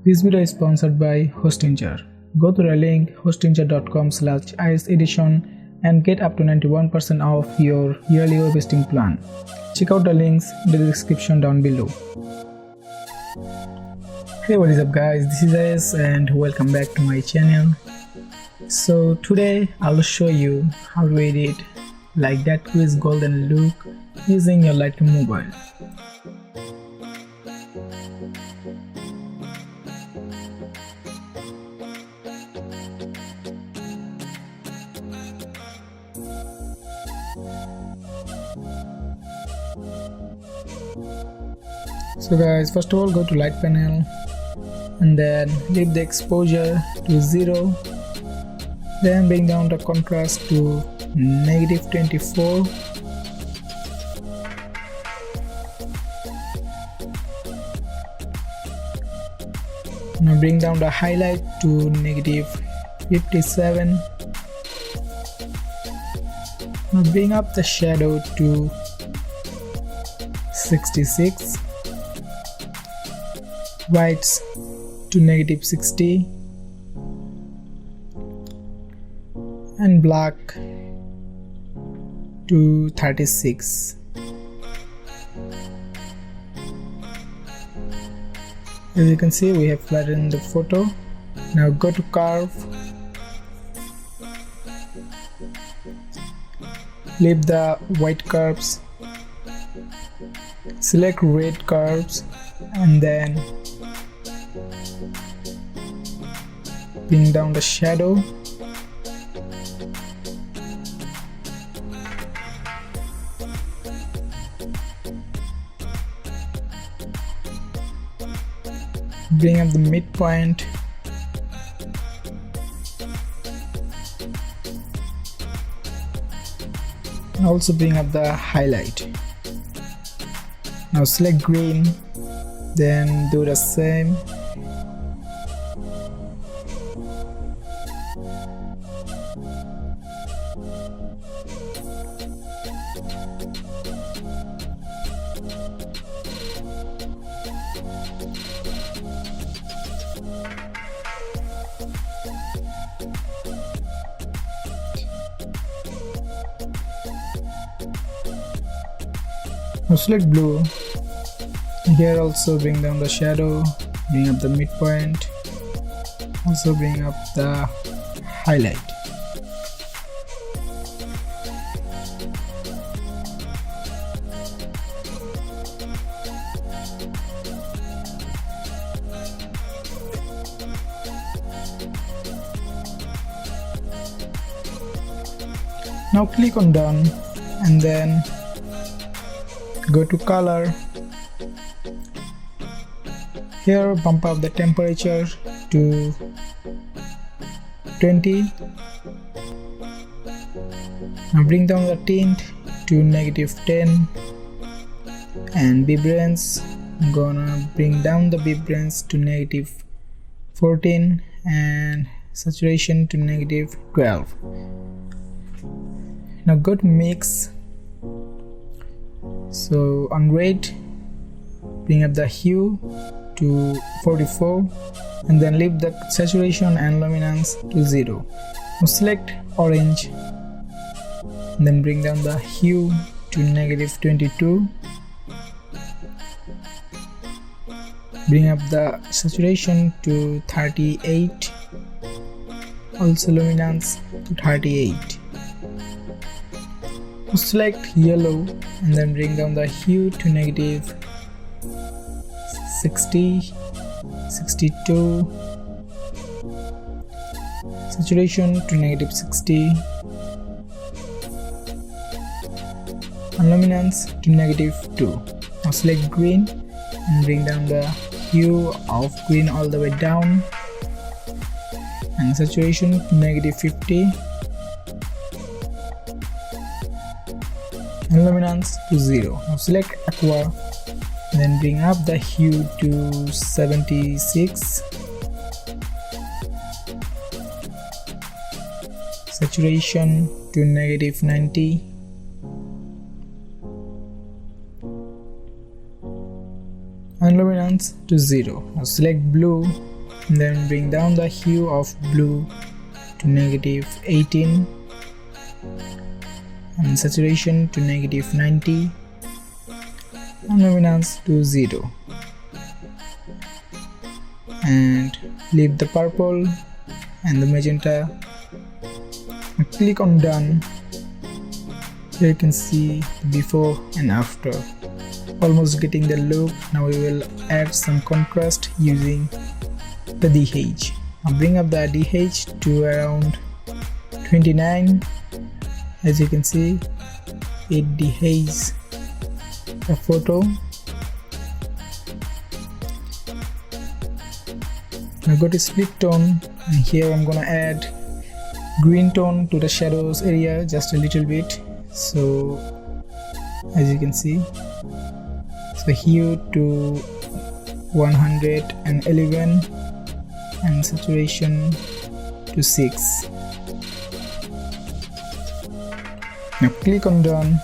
This video is sponsored by Hostinger. Go to the link hostinger.com/isedition and get up to 91% off your yearly web hosting plan. Check out the links in the description down below. Hey, what is up guys, this is Is and welcome back to my channel. So today I'll show you how to edit like that quiz golden look using your Lightroom mobile. So guys, first of all go to light panel and then leave the exposure to 0, then bring down the contrast to -24, now bring down the highlight to -57, now bring up the shadow to 66, whites to -60 and black to 36. As you can see, we have flattened the photo. Now go to curve, leave the white curves, select red curves and then bring down the shadow, bring up the midpoint, also bring up the highlight. Now select green, then do the same. Now select blue. Here also bring down the shadow, bring up the midpoint, also bring up the highlight. Now click on done and then go to color. Here bump up the temperature to 20. Now bring down the tint to -10 and vibrance, I'm gonna bring down the vibrance to -14 and saturation to -12. Now go to mix. So on red, bring up the hue to 44 and then leave the saturation and luminance to 0. Now select orange and then bring down the hue to -22. Bring up the saturation to 38, also luminance to 38. Now select yellow and then bring down the hue to -60, 62, saturation to -60 and luminance to -2. Now select green and bring down the hue of green all the way down and saturation to -50 and luminance to 0. Now select aqua, then bring up the hue to 76, saturation to -90 and luminance to 0. Now select blue And then bring down the hue of blue to -18 and saturation to -90 and luminance to 0, and leave the purple and the magenta. Click on done. Here you can see before and after, almost getting the look. Now we will add some contrast using the DH. Now bring up the DH to around 29. As you can see, it dehaze the photo. Now go to split tone, and here I'm gonna add green tone to the shadows area just a little bit. So as you can see, so hue to 111 and saturation to 6. Now click on done.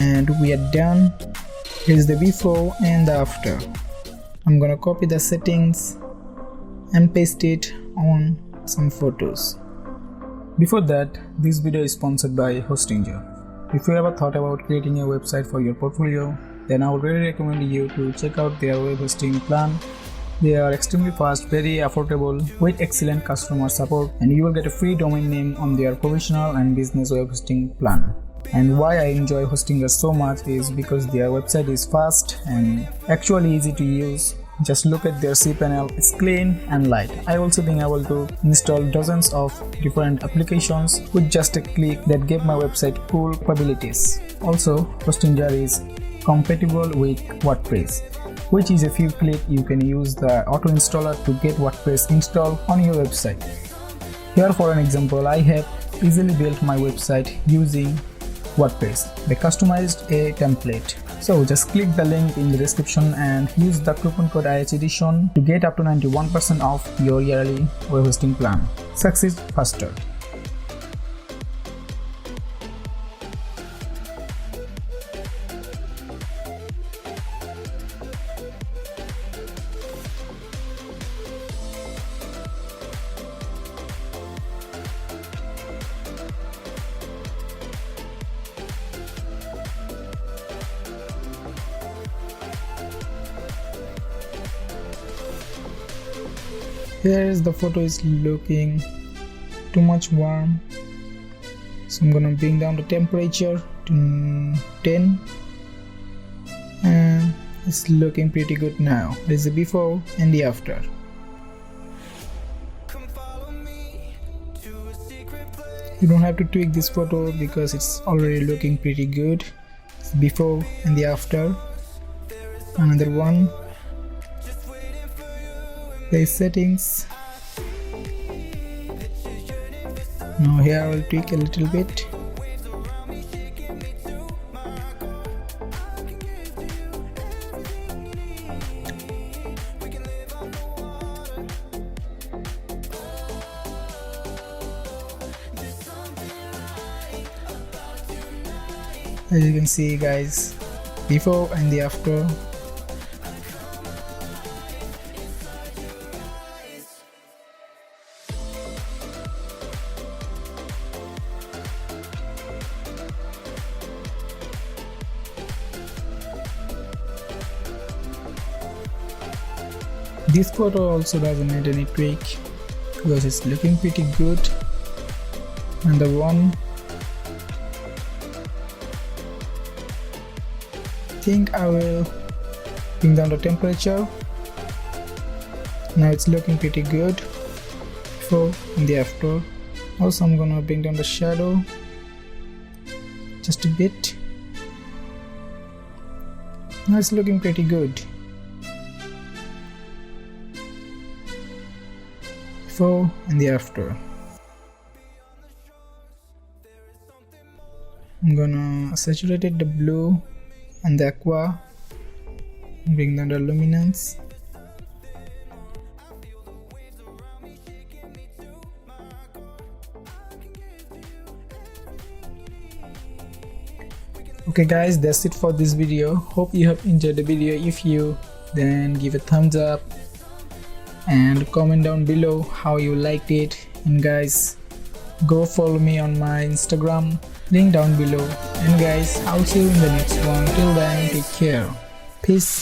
And we are done. Here's the before and the after. I'm gonna copy the settings and paste it on some photos. Before that, this video is sponsored by Hostinger. If you ever thought about creating a website for your portfolio, then I would really recommend you to check out their web hosting plan. They are extremely fast, very affordable, with excellent customer support, and you will get a free domain name on their professional and business web hosting plan. And why I enjoy Hostinger so much is because their website is fast and actually easy to use. Just look at their cPanel, it's clean and light. I also been able to install dozens of different applications with just a click that gave my website cool capabilities. Also, Hostinger is compatible with WordPress, which is a few clicks you can use the auto installer to get WordPress installed on your website. Here for an example, I have easily built my website using WordPress. They customized a template. So just click the link in the description and use the coupon code IHEdition to get up to 91% off your yearly web hosting plan. Succeed faster. Here is the photo is looking too much warm, so I'm gonna bring down the temperature to 10, and it's looking pretty good now. There's the before and the after. You don't have to tweak this photo because it's already looking pretty good. It's before and the after. Another one. Play settings. Now here I will tweak a little bit. As you can see guys, before and the after. This photo also doesn't need any tweak because it's looking pretty good. And the one, I think I will bring down the temperature. Now it's looking pretty good. Before and the after. Also I'm gonna bring down the shadow just a bit. Now it's looking pretty good. Before and the after. I'm gonna saturate the blue and the aqua, bring down the luminance. Okay guys, that's it for this video. Hope you have enjoyed the video. If you, then give a thumbs up and comment down below how you liked it. And guys, go follow me on my Instagram, link down below. And guys, I'll see you in the next one. Till then, take care. Peace.